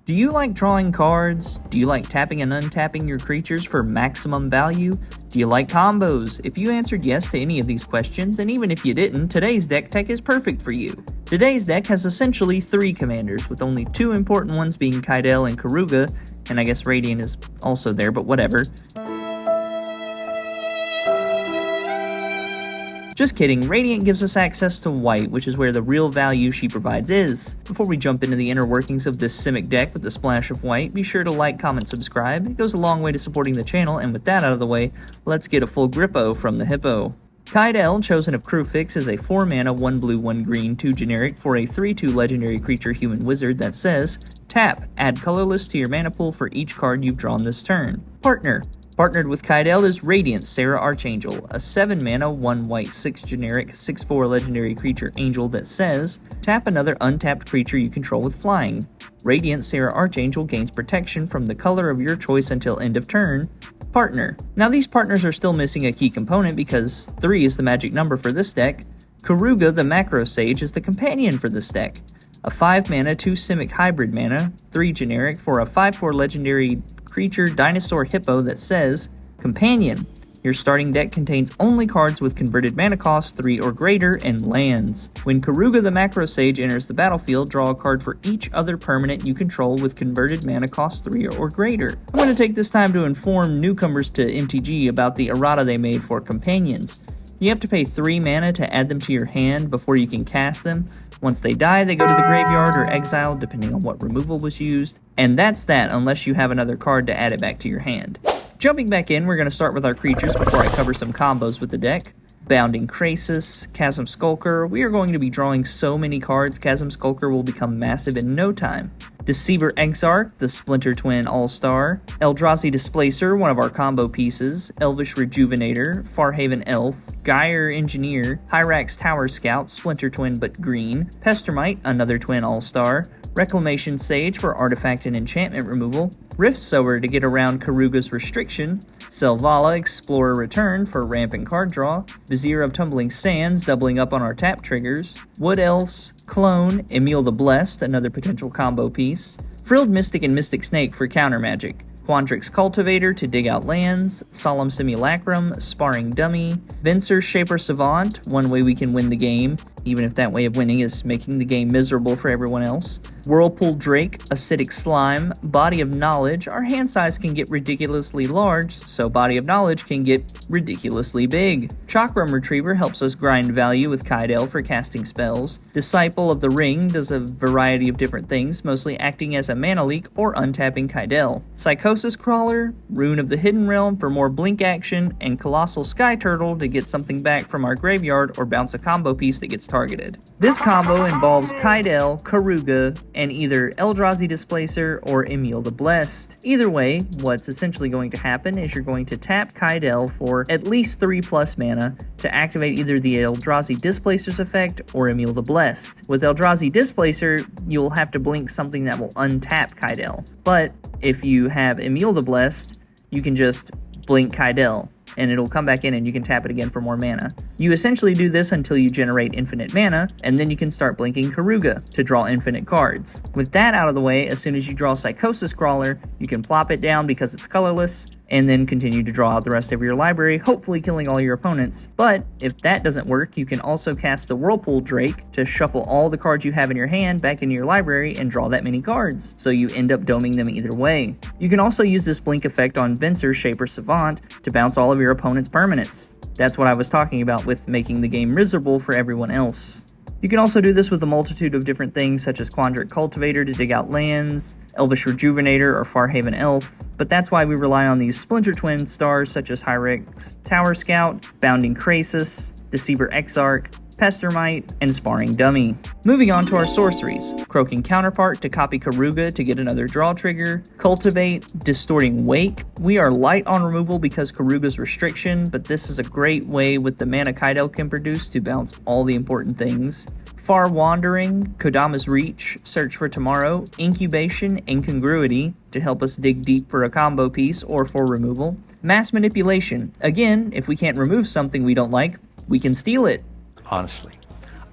Do you like drawing cards? Do you like tapping and untapping your creatures for maximum value? Do you like combos? If you answered yes to any of these questions, and even if you didn't, today's deck tech is perfect for you. Today's deck has essentially 3 commanders, with only 2 important ones being Kydele and Keruga, and I guess Radiant is also there, but whatever. Just kidding, Radiant gives us access to white, which is where the real value she provides is. Before we jump into the inner workings of this Simic deck with a splash of white, be sure to like, comment, subscribe. It goes a long way to supporting the channel, and with that out of the way, let's get a full grippo from the hippo. Kydele, chosen of Crewfix, is a 4 mana, 1 blue, 1 green, 2 generic for a 3/2 legendary creature human wizard that says, tap, add colorless to your mana pool for each card you've drawn this turn. Partner. Partnered with Kydele is Radiant Serra Archangel, a 7 mana, 1 white, 6 generic, 6/4 legendary creature angel that says, tap another untapped creature you control with flying. Radiant Serra Archangel gains protection from the color of your choice until end of turn. Partner. Now these partners are still missing a key component because 3 is the magic number for this deck. Keruga the Macro Sage is the companion for this deck. A 5 mana, 2 Simic hybrid mana, 3 generic for a 5/4 legendary creature dinosaur hippo that says, companion. Your starting deck contains only cards with converted mana cost 3 or greater and lands. When Keruga the Macro Sage enters the battlefield, draw a card for each other permanent you control with converted mana cost 3 or greater. I'm going to take this time to inform newcomers to MTG about the errata they made for companions. You have to pay 3 mana to add them to your hand before you can cast them. Once they die, they go to the graveyard or exile, depending on what removal was used. And that's that, unless you have another card to add it back to your hand. Jumping back in, we're going to start with our creatures before I cover some combos with the deck. Bounding Krasis, Chasm Skulker. We are going to be drawing so many cards, Chasm Skulker will become massive in no time. Deceiver Exarch, the Splinter Twin All-Star. Eldrazi Displacer, one of our combo pieces. Elvish Rejuvenator, Farhaven Elf. Gyre Engineer, Hyrax Tower Scout, Splinter Twin but green. Pestermite, another Twin All-Star. Reclamation Sage for artifact and enchantment removal. Rift Sower to get around Keruga's restriction. Selvala Explorer Return for ramp and card draw. Vizier of Tumbling Sands doubling up on our tap triggers. Wood Elves, Clone, Emiel the Blessed, another potential combo piece. Frilled Mystic and Mystic Snake for counter magic. Quandrix Cultivator to dig out lands, Solemn Simulacrum, Sparring Dummy, Venser Shaper Savant, one way we can win the game, even if that way of winning is making the game miserable for everyone else. Whirlpool Drake, Acidic Slime, Body of Knowledge. Our hand size can get ridiculously large, so Body of Knowledge can get ridiculously big. Chakram Retriever helps us grind value with Kydele for casting spells. Disciple of the Ring does a variety of different things, mostly acting as a mana leak or untapping Kydele. Psychosis Crawler, Rune of the Hidden Realm for more blink action, and Colossal Sky Turtle to get something back from our graveyard or bounce a combo piece that gets targeted. This combo involves Kydele, Keruga, and either Eldrazi Displacer or Emiel the Blessed. Either way, what's essentially going to happen is you're going to tap Kydele for at least 3+ mana to activate either the Eldrazi Displacer's effect or Emiel the Blessed. With Eldrazi Displacer, you'll have to blink something that will untap Kydele. But if you have Emiel the Blessed, you can just blink Kydele, and it'll come back in and you can tap it again for more mana. You essentially do this until you generate infinite mana, and then you can start blinking Keruga to draw infinite cards. With that out of the way, as soon as you draw Psychosis Crawler, you can plop it down because it's colorless, and then continue to draw out the rest of your library, hopefully killing all your opponents. But if that doesn't work, you can also cast the Whirlpool Drake to shuffle all the cards you have in your hand back into your library and draw that many cards, so you end up doming them either way. You can also use this blink effect on Venser Shaper Savant to bounce all of your opponent's permanents. That's what I was talking about with making the game miserable for everyone else. You can also do this with a multitude of different things, such as Quandrix Cultivator to dig out lands, Elvish Rejuvenator, or Farhaven Elf, but that's why we rely on these Splinter Twin stars such as Hyrax Tower Scout, Bounding Krasis, Deceiver Exarch, Pestermite, and Sparring Dummy. Moving on to our sorceries. Croaking Counterpart to copy Keruga to get another draw trigger. Cultivate, Distorting Wake. We are light on removal because Keruga's restriction, but this is a great way with the mana Kydele can produce to bounce all the important things. Far Wandering, Kodama's Reach, Search for Tomorrow, Incubation, Incongruity to help us dig deep for a combo piece or for removal. Mass Manipulation. Again, if we can't remove something we don't like, we can steal it. Honestly,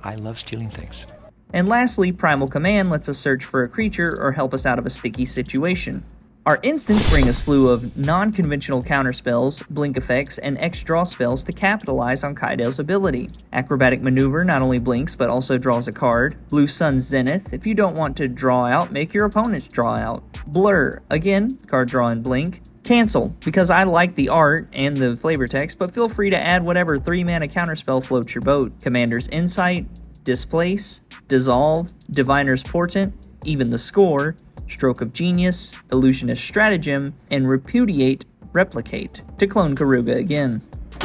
I love stealing things. And lastly, Primal Command lets us search for a creature or help us out of a sticky situation. Our instants bring a slew of non-conventional counterspells, blink effects, and X-draw spells to capitalize on Kydele's ability. Acrobatic Maneuver not only blinks but also draws a card. Blue Sun's Zenith, if you don't want to draw out, make your opponents draw out. Blur, again, card draw and blink. Cancel, because I like the art and the flavor text, but feel free to add whatever 3-mana counterspell floats your boat. Commander's Insight, Displace, Dissolve, Diviner's Portent, Even the Score, Stroke of Genius, Illusionist Stratagem, and Repudiate Replicate to clone Keruga again.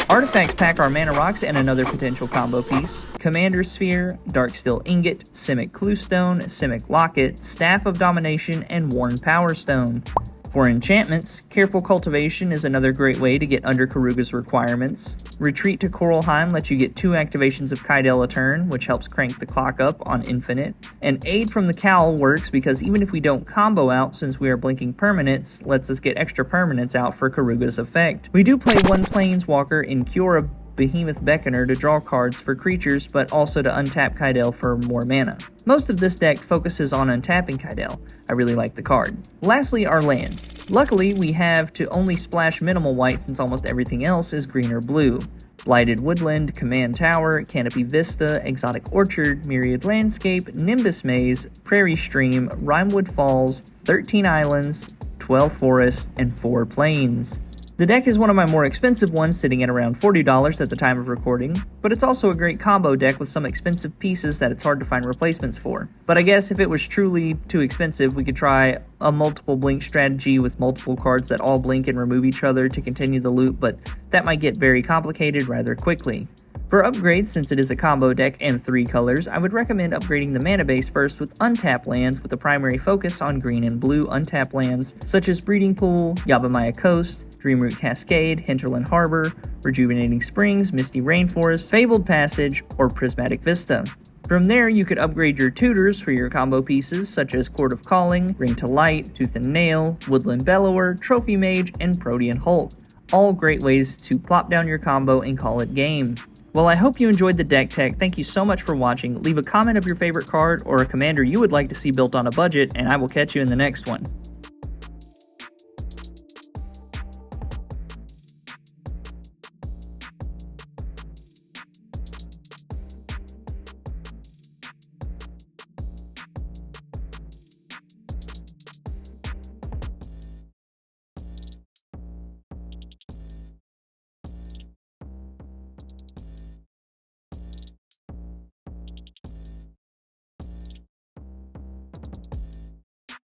Artifacts pack our mana rocks and another potential combo piece. Commander's Sphere, Darksteel Ingot, Simic Cluestone, Simic Locket, Staff of Domination, and Worn Power Stone. For enchantments, Careful Cultivation is another great way to get under Keruga's requirements. Retreat to Coralheim lets you get 2 activations of Kydele a turn, which helps crank the clock up on Infinite. And Aid from the Cowl works because even if we don't combo out, since we are blinking permanents, lets us get extra permanents out for Keruga's effect. We do play 1 Planeswalker in Kiora Behemoth Beckoner to draw cards for creatures, but also to untap Kydele for more mana. Most of this deck focuses on untapping Kydele. I really like the card. Lastly, our lands. Luckily, we have to only splash minimal white since almost everything else is green or blue. Blighted Woodland, Command Tower, Canopy Vista, Exotic Orchard, Myriad Landscape, Nimbus Maze, Prairie Stream, Rimewood Falls, 13 Islands, 12 Forests, and 4 Plains. The deck is one of my more expensive ones, sitting at around $40 at the time of recording, but it's also a great combo deck with some expensive pieces that it's hard to find replacements for. But I guess if it was truly too expensive, we could try a multiple blink strategy with multiple cards that all blink and remove each other to continue the loop, but that might get very complicated rather quickly. For upgrades, since it is a combo deck and 3 colors, I would recommend upgrading the mana base first with untap lands with a primary focus on green and blue untap lands such as Breeding Pool, Yavimaya Coast, Dreamroot Cascade, Hinterland Harbor, Rejuvenating Springs, Misty Rainforest, Fabled Passage, or Prismatic Vista. From there, you could upgrade your tutors for your combo pieces such as Court of Calling, Ring to Light, Tooth and Nail, Woodland Bellower, Trophy Mage, and Protean Hulk. All great ways to plop down your combo and call it game. Well, I hope you enjoyed the deck tech. Thank you so much for watching. Leave a comment of your favorite card or a commander you would like to see built on a budget, and I will catch you in the next one.